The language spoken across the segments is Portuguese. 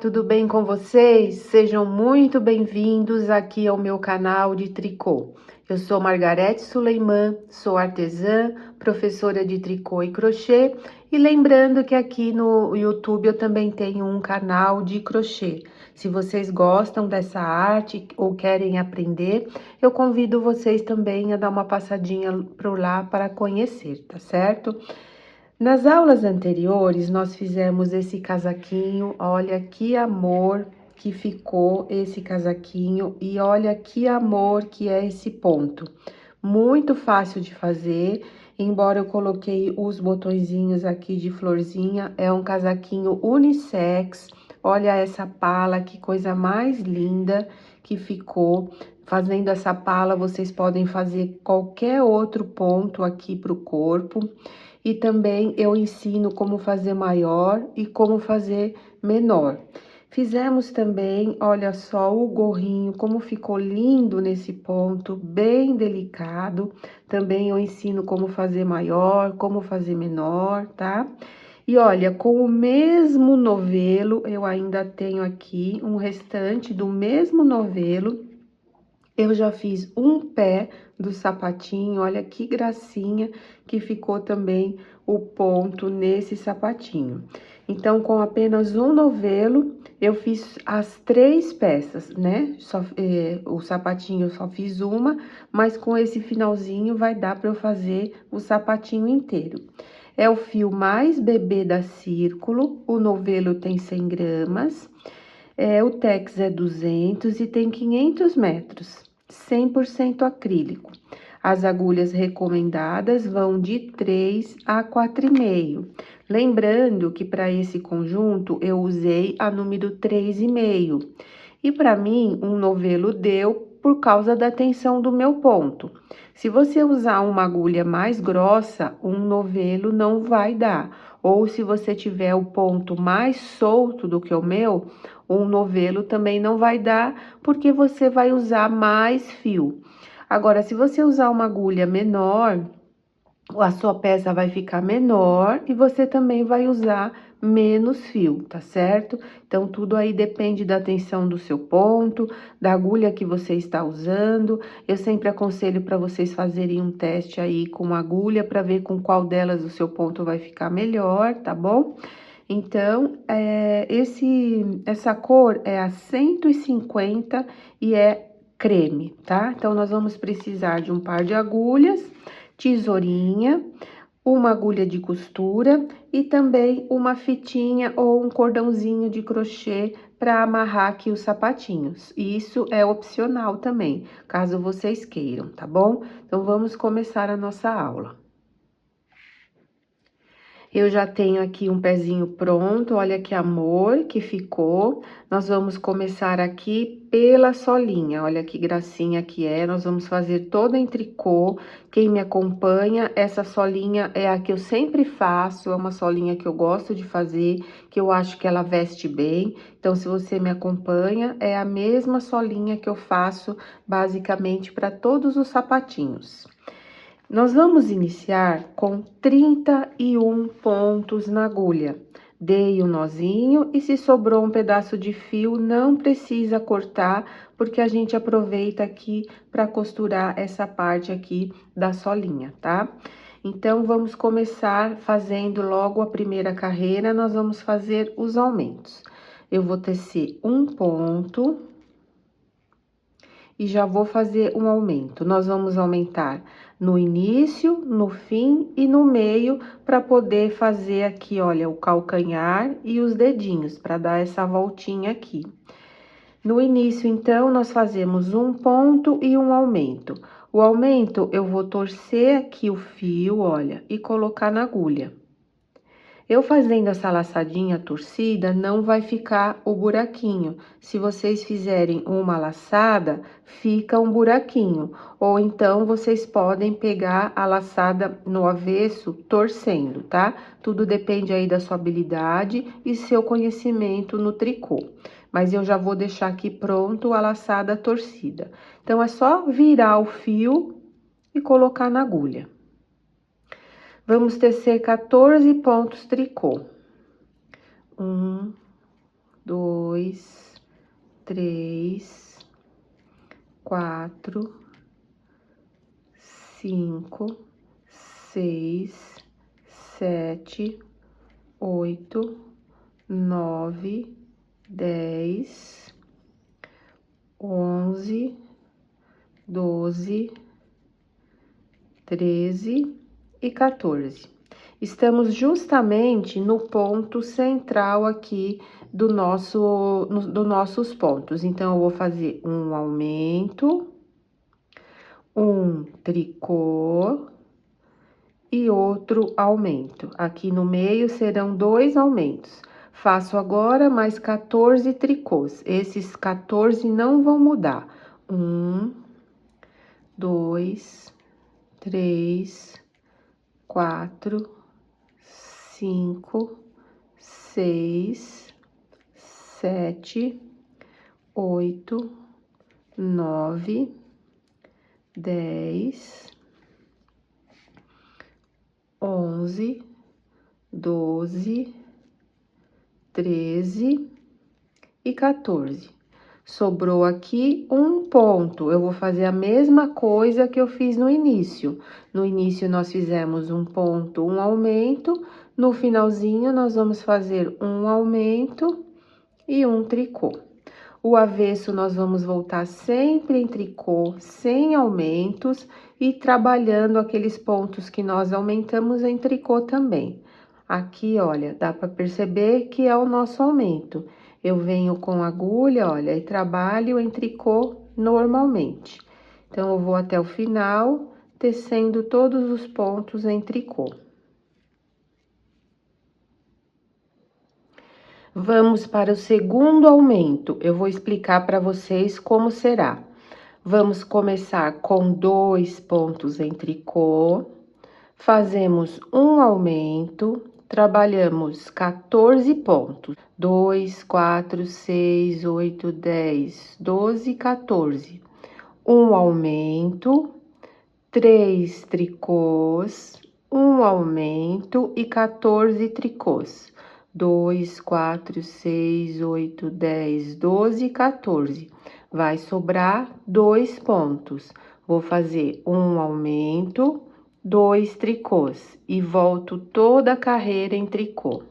tudo bem com vocês? Sejam muito bem-vindos aqui ao meu canal de tricô. Eu sou Margarete Suleiman, sou artesã, professora de tricô e crochê, e lembrando que aqui no YouTube eu também tenho um canal de crochê. Se vocês gostam dessa arte ou querem aprender, eu convido vocês também a dar uma passadinha por lá para conhecer, tá certo? Nas aulas anteriores, nós fizemos esse casaquinho, olha que amor que ficou esse casaquinho e olha que amor que é esse ponto. Muito fácil de fazer, embora eu coloquei os botõezinhos aqui de florzinha, é um casaquinho unissex. Olha essa pala, que coisa mais linda que ficou. Fazendo essa pala, vocês podem fazer qualquer outro ponto aqui pro corpo. E também eu ensino como fazer maior e como fazer menor. Fizemos também, olha só, o gorrinho, como ficou lindo nesse ponto, bem delicado. Também eu ensino como fazer maior, como fazer menor, tá? E olha, com o mesmo novelo, eu ainda tenho aqui um restante do mesmo novelo. Eu já fiz um pé do sapatinho, olha que gracinha que ficou também o ponto nesse sapatinho. Então, com apenas um novelo, eu fiz as 3 peças, né? O sapatinho eu só fiz uma, mas com esse finalzinho vai dar para eu fazer o sapatinho inteiro. É o fio mais bebê da Círculo, o novelo tem 100 gramas, o tex é 200 e tem 500 metros. 100% acrílico. As agulhas recomendadas vão de 3 a 4,5. Lembrando que para esse conjunto eu usei a número 3,5. E para mim, um novelo deu por causa da tensão do meu ponto. Se você usar uma agulha mais grossa, um novelo não vai dar. Ou se você tiver o ponto mais solto do que o meu, um novelo também não vai dar, porque você vai usar mais fio. Agora, se você usar uma agulha menor, a sua peça vai ficar menor e você também vai usar menos fio, tá certo? Então, tudo aí depende da tensão do seu ponto, da agulha que você está usando. Eu sempre aconselho para vocês fazerem um teste aí com agulha para ver com qual delas o seu ponto vai ficar melhor, tá bom? Então, essa cor é a 150 e é creme, tá? Então, nós vamos precisar de um par de agulhas, tesourinha, uma agulha de costura e também uma fitinha ou um cordãozinho de crochê para amarrar aqui os sapatinhos. Isso é opcional também, caso vocês queiram, tá bom? Então, vamos começar a nossa aula. Eu já tenho aqui um pezinho pronto, olha que amor que ficou. Nós vamos começar aqui pela solinha, olha que gracinha que é. Nós vamos fazer toda em tricô. Quem me acompanha, essa solinha é a que eu sempre faço, é uma solinha que eu gosto de fazer, que eu acho que ela veste bem. Então, se você me acompanha, é a mesma solinha que eu faço basicamente para todos os sapatinhos. Nós vamos iniciar com 31 pontos na agulha. Dei um nozinho e se sobrou um pedaço de fio, não precisa cortar, porque a gente aproveita aqui para costurar essa parte aqui da solinha, tá? Então, vamos começar fazendo logo a primeira carreira, nós vamos fazer os aumentos. Eu vou tecer um ponto e já vou fazer um aumento. Nós vamos aumentar no início, no fim e no meio, para poder fazer aqui, olha, o calcanhar e os dedinhos, para dar essa voltinha aqui. No início, então, nós fazemos um ponto e um aumento. O aumento, eu vou torcer aqui o fio, olha, e colocar na agulha. Eu fazendo essa laçadinha torcida, não vai ficar o buraquinho. Se vocês fizerem uma laçada, fica um buraquinho. Ou então, vocês podem pegar a laçada no avesso, torcendo, tá? Tudo depende aí da sua habilidade e seu conhecimento no tricô. Mas eu já vou deixar aqui pronto a laçada torcida. Então, é só virar o fio e colocar na agulha. Vamos tecer 14 pontos tricô. 1, 2, 3, 4, 5, 6, 7, 8, 9, 10, 11, 12, 13 e 14. Estamos justamente no ponto central aqui dos nossos pontos. Então, eu vou fazer um aumento, um tricô e outro aumento. Aqui no meio serão 2 aumentos. Faço agora mais 14 tricôs. Esses 14 não vão mudar. 1, 2, 3, 4, 5, 6, 7, 8, 9, 10, 11, 12, 13 e 14. Sobrou aqui um ponto. Eu vou fazer a mesma coisa que eu fiz no início. No início, nós fizemos um ponto, um aumento. No finalzinho, nós vamos fazer um aumento e um tricô. O avesso, nós vamos voltar sempre em tricô, sem aumentos, e trabalhando aqueles pontos que nós aumentamos em tricô também. Aqui, olha, dá para perceber que é o nosso aumento. Eu venho com agulha, olha, e trabalho em tricô normalmente. Então, eu vou até o final, tecendo todos os pontos em tricô. Vamos para o segundo aumento. Eu vou explicar para vocês como será. Vamos começar com 2 pontos em tricô, fazemos um aumento, trabalhamos 14 pontos. 2, 4, 6, 8, 10, 12, 14. Um aumento, 3 tricôs, um aumento e 14 tricôs. 2, 4, 6, 8, 10, 12, 14. Vai sobrar 2 pontos. Vou fazer um aumento, 2 tricôs e volto toda a carreira em tricô.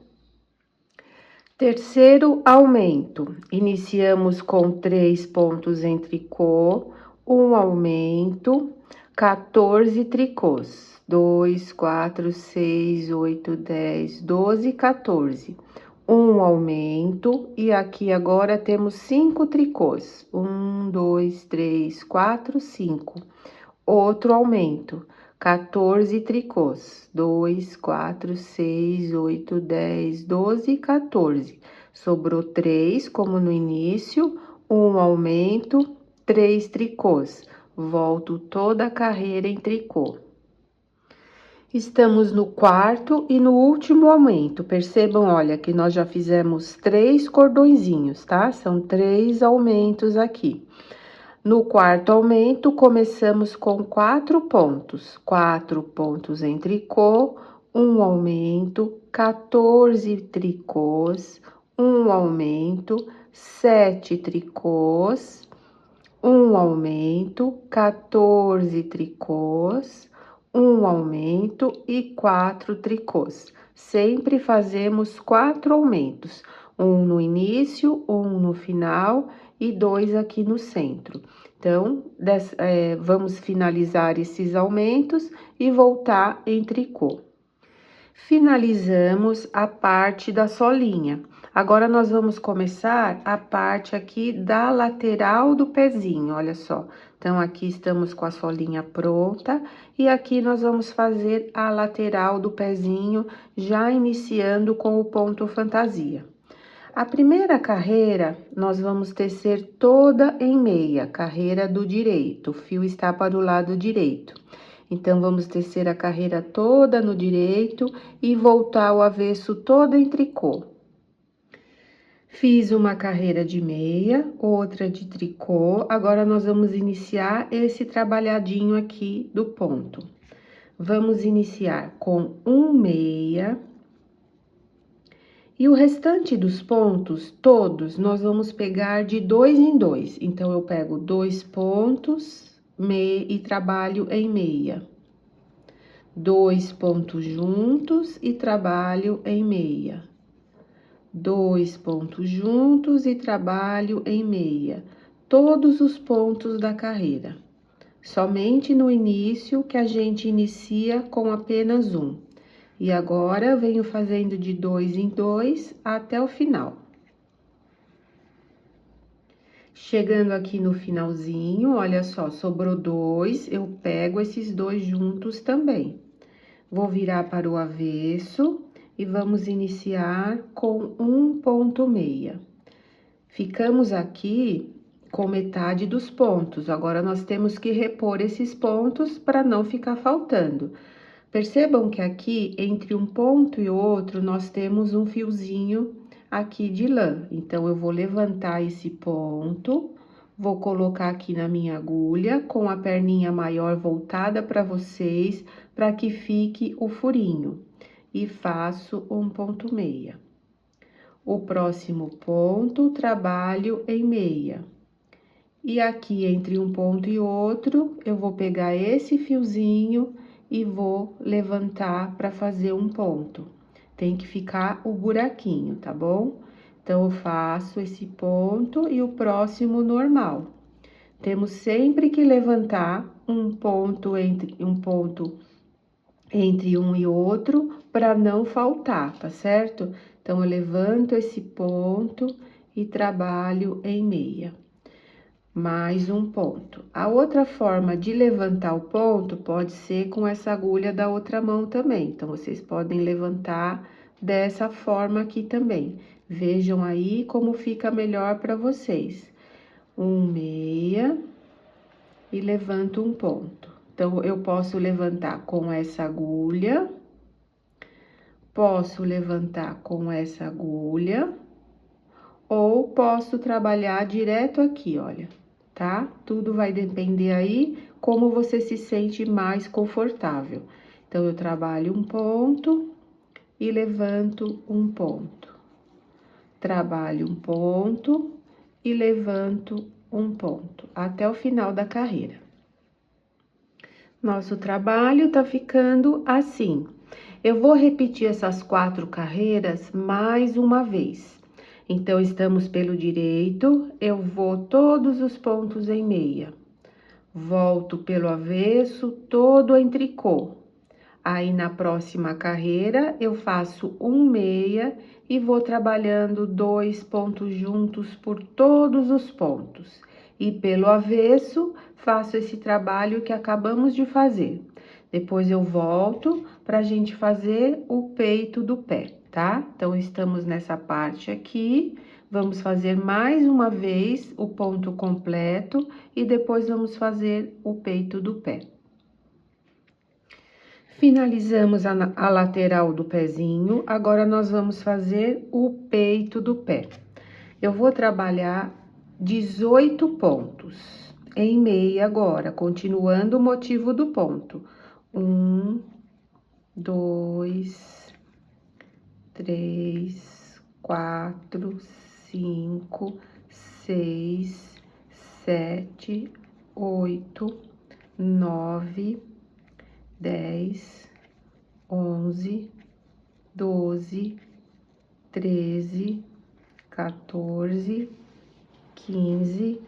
Terceiro aumento, iniciamos com 3 pontos em tricô, um aumento, 14 tricôs. 2, 4, 6, 8, 10, 12, 14. Um aumento, e aqui agora temos 5 tricôs. 1, 2, 3, 4, 5. Outro aumento, 14 tricôs. 2, 4, 6, 8, 10, 12, 14. Sobrou 3, como no início, um aumento, 3 tricôs. Volto toda a carreira em tricô. Estamos no quarto e no último aumento. Percebam, olha, que nós já fizemos 3 cordõezinhos, tá? São 3 aumentos aqui. No quarto aumento, começamos com 4 pontos. 4 pontos em tricô, um aumento, 14 tricôs, um aumento, 7 tricôs, um aumento, 14 tricôs, um aumento e 4 tricôs. Sempre fazemos 4 aumentos, um no início, um no final e 2 aqui no centro. Então, vamos finalizar esses aumentos e voltar em tricô. Finalizamos a parte da solinha. Agora, nós vamos começar a parte aqui da lateral do pezinho, olha só. Então, aqui estamos com a solinha pronta e aqui nós vamos fazer a lateral do pezinho, já iniciando com o ponto fantasia. A primeira carreira, nós vamos tecer toda em meia, carreira do direito, o fio está para o lado direito. Então, vamos tecer a carreira toda no direito e voltar o avesso todo em tricô. Fiz uma carreira de meia, outra de tricô, agora nós vamos iniciar esse trabalhadinho aqui do ponto. Vamos iniciar com um meia E o restante dos pontos, todos, nós vamos pegar de 2 em 2. Então, eu pego 2 pontos e trabalho em meia. 2 pontos juntos e trabalho em meia. 2 pontos juntos e trabalho em meia. Todos os pontos da carreira. Somente no início que a gente inicia com apenas um. E agora, venho fazendo de 2 em 2 até o final. Chegando aqui no finalzinho, olha só, sobrou 2, eu pego esses 2 juntos também. Vou virar para o avesso e vamos iniciar com 1 ponto meia. Ficamos aqui com metade dos pontos, agora nós temos que repor esses pontos para não ficar faltando. Percebam que aqui, entre um ponto e outro, nós temos um fiozinho aqui de lã. Então, eu vou levantar esse ponto, vou colocar aqui na minha agulha, com a perninha maior voltada para vocês, para que fique o furinho. E faço 1 ponto meia. O próximo ponto, trabalho em meia. E aqui, entre um ponto e outro, eu vou pegar esse fiozinho e vou levantar para fazer um ponto. Tem que ficar o buraquinho, tá bom? Então, eu faço esse ponto e o próximo normal. Temos sempre que levantar um ponto entre um e outro para não faltar, tá certo? Então, eu levanto esse ponto e trabalho em meia. Mais um ponto. A outra forma de levantar o ponto pode ser com essa agulha da outra mão também. Então, vocês podem levantar dessa forma aqui também. Vejam aí como fica melhor para vocês. Meia e levanto um ponto. Então, eu posso levantar com essa agulha, posso levantar com essa agulha, ou posso trabalhar direto aqui, olha. Tá? Tudo vai depender aí como você se sente mais confortável. Então, eu trabalho um ponto e levanto um ponto. Trabalho um ponto e levanto um ponto, até o final da carreira. Nosso trabalho tá ficando assim. Eu vou repetir essas 4 carreiras mais uma vez. Então, estamos pelo direito, eu vou todos os pontos em meia. Volto pelo avesso, todo em tricô. Aí, na próxima carreira, eu faço meia e vou trabalhando 2 pontos juntos por todos os pontos. E pelo avesso, faço esse trabalho que acabamos de fazer. Depois, eu volto pra gente fazer o peito do pé, tá? Então, estamos nessa parte aqui, vamos fazer mais uma vez o ponto completo e depois vamos fazer o peito do pé. Finalizamos a lateral do pezinho, agora nós vamos fazer o peito do pé. Eu vou trabalhar 18 pontos em meia agora, continuando o motivo do ponto. 1, 2, 3, 4, 5, 6, 7, 8, 9, 10, 11, 12, 13, 14, 15,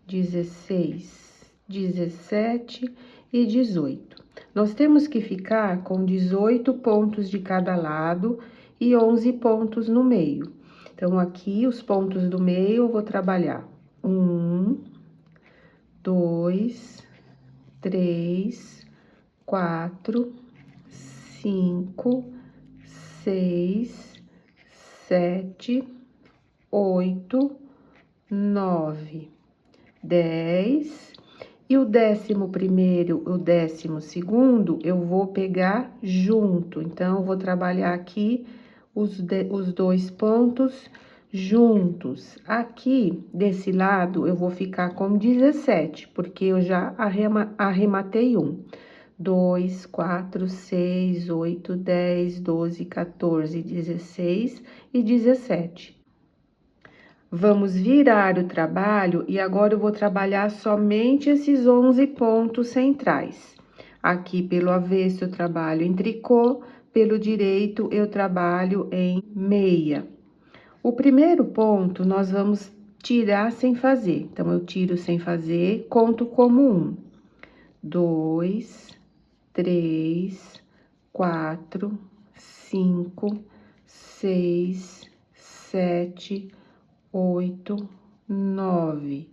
16, 17 e 18. Nós temos que ficar com 18 pontos de cada lado e 11 pontos no meio. Então, aqui, os pontos do meio, eu vou trabalhar 1, 2, 3, 4, 5, 6, 7, 8, 9, 10. E o 11º, o 12º, eu vou pegar junto. Então, eu vou trabalhar aqui os 2 pontos juntos. Aqui, desse lado, eu vou ficar com 17, porque eu já arrematei um. 2, 4, 6, 8, 10, 12, 14, 16 e 17. Vamos virar o trabalho e agora eu vou trabalhar somente esses 11 pontos centrais. Aqui pelo avesso eu trabalho em tricô, pelo direito eu trabalho em meia. O primeiro ponto nós vamos tirar sem fazer. Então, eu tiro sem fazer, conto como 1, 2, 3, 4, 5, 6, 7, 8, 9,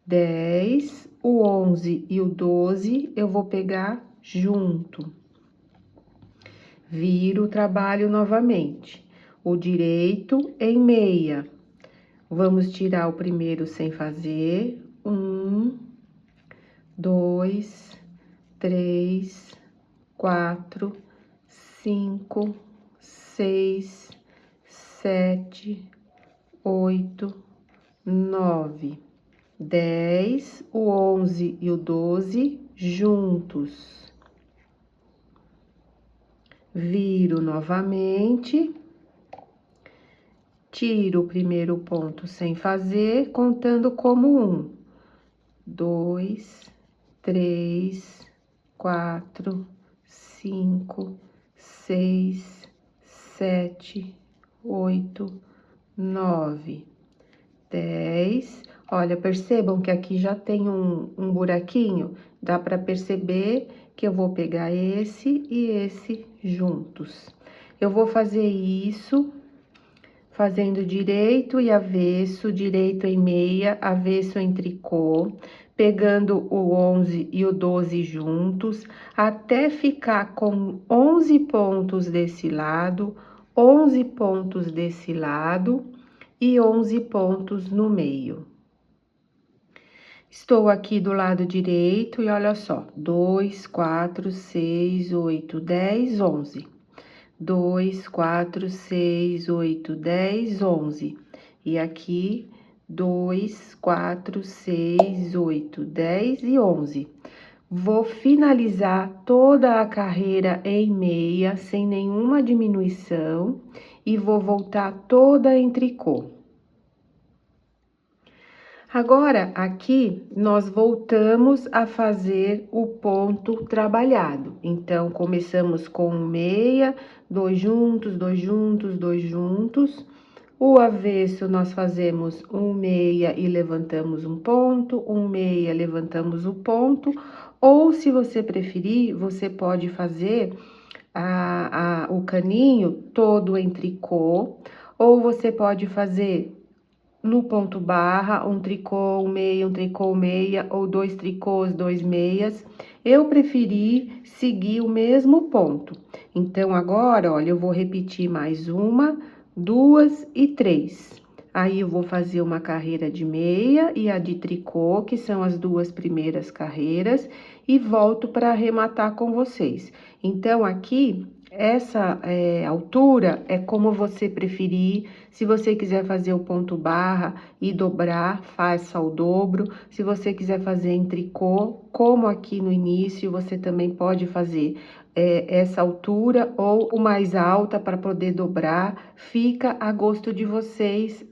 10, o 11 e o 12 eu vou pegar junto. Viro o trabalho novamente. O direito em meia. Vamos tirar o primeiro sem fazer. 1, 2, 3, 4, 5, 6, 7, 8, 9, 10, o 11 e o 12 juntos. Viro novamente, tiro o primeiro ponto sem fazer, contando como 1, 2, 3, 4, 5, 6, 7, 8, 9, 10. Olha, percebam que aqui já tem um buraquinho, dá para perceber que eu vou pegar esse e esse juntos. Eu vou fazer isso fazendo direito e avesso, direito em meia, avesso em tricô, pegando o 11 e o 12 juntos, até ficar com 11 pontos desse lado, 11 pontos desse lado e 11 pontos no meio. Estou aqui do lado direito e olha só, 2, 4, 6, 8, 10, 11. 2, 4, 6, 8, 10, 11. E aqui, 2, 4, 6, 8, 10 e 11. Vou finalizar toda a carreira em meia, sem nenhuma diminuição, e vou voltar toda em tricô. Agora, aqui, nós voltamos a fazer o ponto trabalhado. Então, começamos com meia, 2 juntos, 2 juntos, 2 juntos. O avesso, nós fazemos um meia e levantamos um ponto, um meia, levantamos o ponto. Ou, se você preferir, você pode fazer o caninho todo em tricô. Ou você pode fazer no ponto barra, um tricô, um tricô, meia, ou 2 tricôs, 2 meias. Eu preferi seguir o mesmo ponto. Então, agora, olha, eu vou repetir mais 1, 2 e 3. Aí, eu vou fazer uma carreira de meia e a de tricô, que são as 2 primeiras carreiras, e volto para arrematar com vocês. Então, aqui, essa altura é como você preferir. Se você quiser fazer o ponto barra e dobrar, faça o dobro. Se você quiser fazer em tricô, como aqui no início, você também pode fazer essa altura ou o mais alta para poder dobrar. Fica a gosto de vocês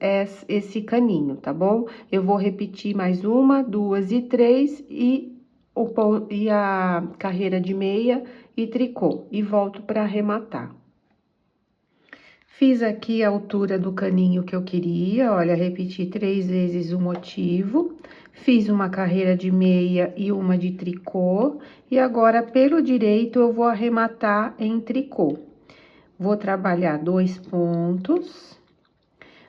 esse caninho, tá bom? Eu vou repetir mais 1, 2 e 3 e a carreira de meia e tricô, e volto para arrematar. Fiz aqui a altura do caninho que eu queria, olha, repeti 3 vezes o motivo, fiz uma carreira de meia e uma de tricô, e agora, pelo direito, eu vou arrematar em tricô. Vou trabalhar 2 pontos,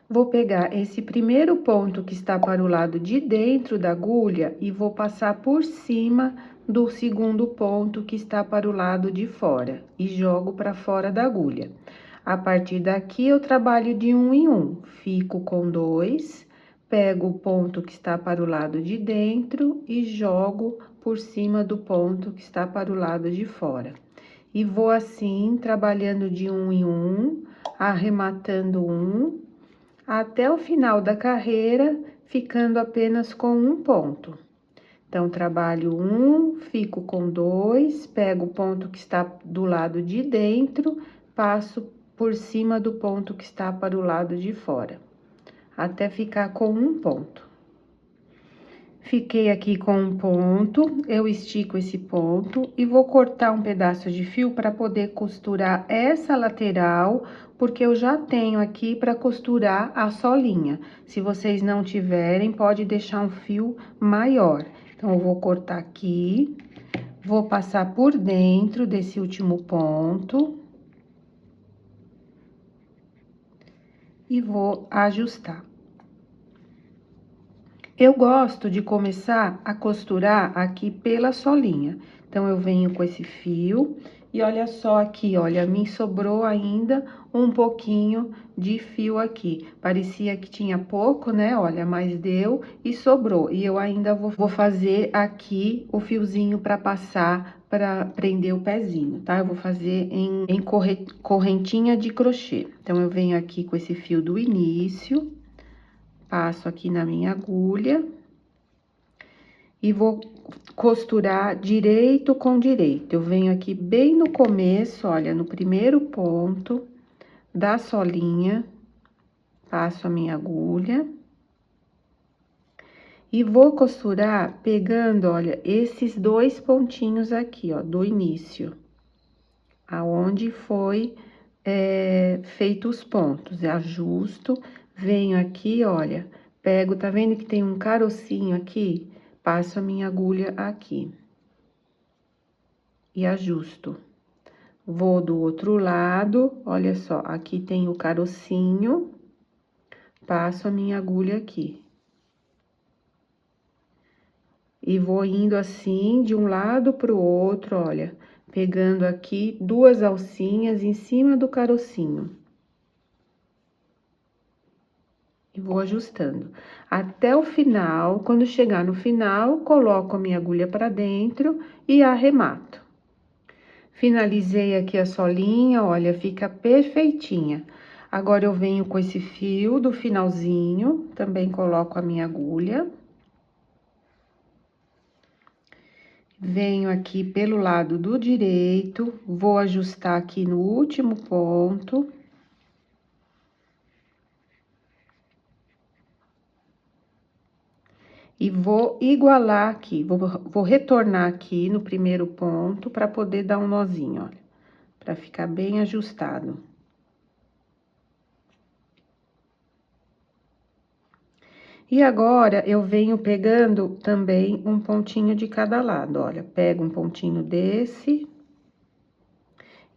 vou pegar esse primeiro ponto que está para o lado de dentro da agulha e vou passar por cima do segundo ponto que está para o lado de fora, e jogo para fora da agulha. A partir daqui, eu trabalho de 1 em 1, fico com 2, pego o ponto que está para o lado de dentro e jogo por cima do ponto que está para o lado de fora. E vou assim, trabalhando de 1 em 1, arrematando 1, até o final da carreira, ficando apenas com um ponto. Então, trabalho um, fico com 2, pego o ponto que está do lado de dentro, passo por cima do ponto que está para o lado de fora, até ficar com um ponto. Fiquei aqui com um ponto, eu estico esse ponto e vou cortar um pedaço de fio para poder costurar essa lateral, porque eu já tenho aqui para costurar a solinha. Se vocês não tiverem, pode deixar um fio maior. Então, eu vou cortar aqui, vou passar por dentro desse último ponto e vou ajustar. Eu gosto de começar a costurar aqui pela solinha. Então, eu venho com esse fio e olha só aqui, olha, me sobrou ainda um pouquinho de fio aqui. Parecia que tinha pouco, né? Olha, mas deu e sobrou. E eu ainda vou fazer aqui o fiozinho para passar, para prender o pezinho, tá? Eu vou fazer em correntinha de crochê. Então, eu venho aqui com esse fio do início, passo aqui na minha agulha e vou costurar direito com direito. Eu venho aqui bem no começo, olha, no primeiro ponto da solinha, passo a minha agulha e vou costurar pegando, olha, esses 2 pontinhos aqui, ó, do início, aonde foi feito os pontos. Ajusto, venho aqui, olha, pego, tá vendo que tem um carocinho aqui? Passo a minha agulha aqui e ajusto. Vou do outro lado, olha só, aqui tem o carocinho, passo a minha agulha aqui. E vou indo assim, de um lado pro outro, olha, pegando aqui 2 alcinhas em cima do carocinho. E vou ajustando até o final. Quando chegar no final, coloco a minha agulha para dentro e arremato. Finalizei aqui a solinha, olha, fica perfeitinha. Agora, eu venho com esse fio do finalzinho, também coloco a minha agulha. Venho aqui pelo lado do direito, vou ajustar aqui no último ponto. E vou igualar aqui, vou retornar aqui no primeiro ponto para poder dar um nozinho, olha, para ficar bem ajustado. E agora, eu venho pegando também um pontinho de cada lado, olha, pego um pontinho desse,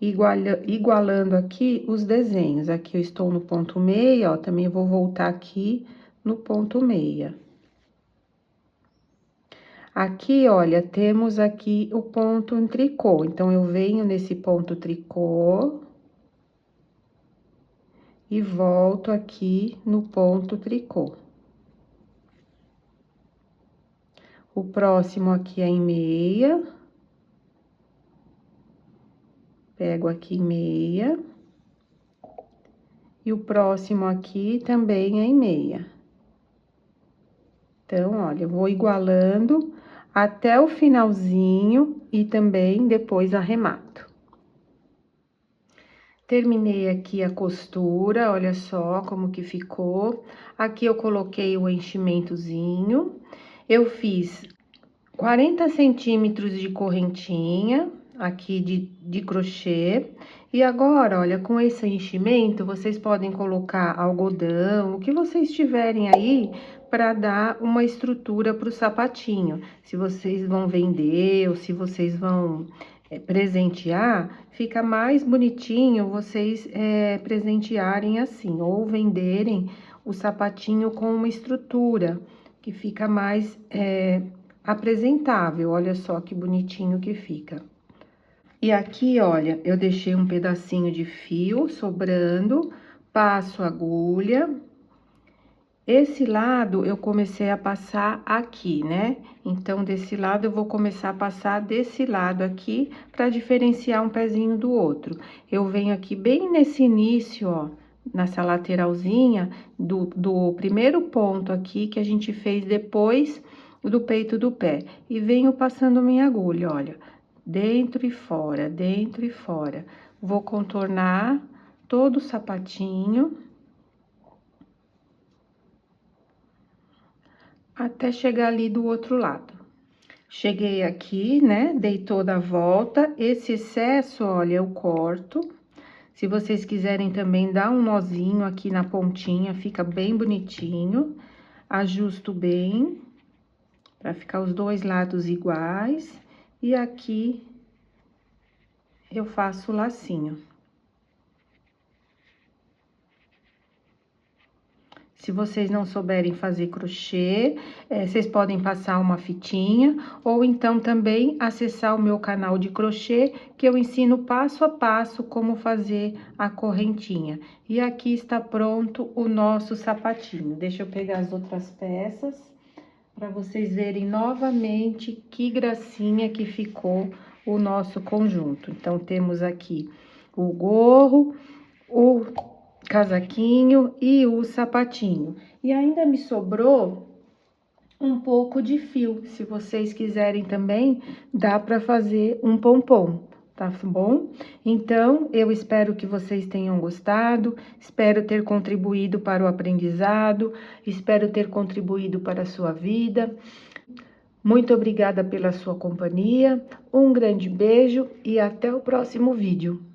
igualando aqui os desenhos. Aqui eu estou no ponto meia, ó, também vou voltar aqui no ponto meia. Aqui, olha, temos aqui o ponto em tricô, então, eu venho nesse ponto tricô e volto aqui no ponto tricô. O próximo aqui é em meia. Pego aqui em meia. E o próximo aqui também é em meia. Então, olha, eu vou igualando até o finalzinho e também depois arremato. Terminei aqui a costura, olha só como que ficou. Aqui eu coloquei o enchimentozinho. Eu fiz 40 centímetros de correntinha aqui de crochê. E agora, olha, com esse enchimento, vocês podem colocar algodão, o que vocês tiverem aí, para dar uma estrutura para o sapatinho. Se vocês vão vender ou se vocês vão presentear, fica mais bonitinho vocês presentearem assim, ou venderem o sapatinho com uma estrutura, que fica mais apresentável. Olha só que bonitinho que fica. E aqui, olha, eu deixei um pedacinho de fio sobrando, passo a agulha. Esse lado eu comecei a passar aqui, né? Então, desse lado eu vou começar a passar desse lado aqui, para diferenciar um pezinho do outro. Eu venho aqui bem nesse início, ó, nessa lateralzinha do primeiro ponto aqui, que a gente fez depois do peito do pé. E venho passando minha agulha, olha, dentro e fora, dentro e fora. Vou contornar todo o sapatinho até chegar ali do outro lado. Cheguei aqui, né? Dei toda a volta. Esse excesso, olha, eu corto. Se vocês quiserem também dar um nozinho aqui na pontinha, fica bem bonitinho. Ajusto bem, pra ficar os dois lados iguais. E aqui eu faço o lacinho. Se vocês não souberem fazer crochê, vocês podem passar uma fitinha, ou então também acessar o meu canal de crochê, que eu ensino passo a passo como fazer a correntinha. E aqui está pronto o nosso sapatinho. Deixa eu pegar as outras peças, para vocês verem novamente que gracinha que ficou o nosso conjunto. Então, temos aqui o gorro, o casaquinho e o sapatinho. E ainda me sobrou um pouco de fio. Se vocês quiserem também, dá para fazer um pompom, tá bom? Então, eu espero que vocês tenham gostado, espero ter contribuído para o aprendizado, espero ter contribuído para a sua vida. Muito obrigada pela sua companhia, um grande beijo e até o próximo vídeo.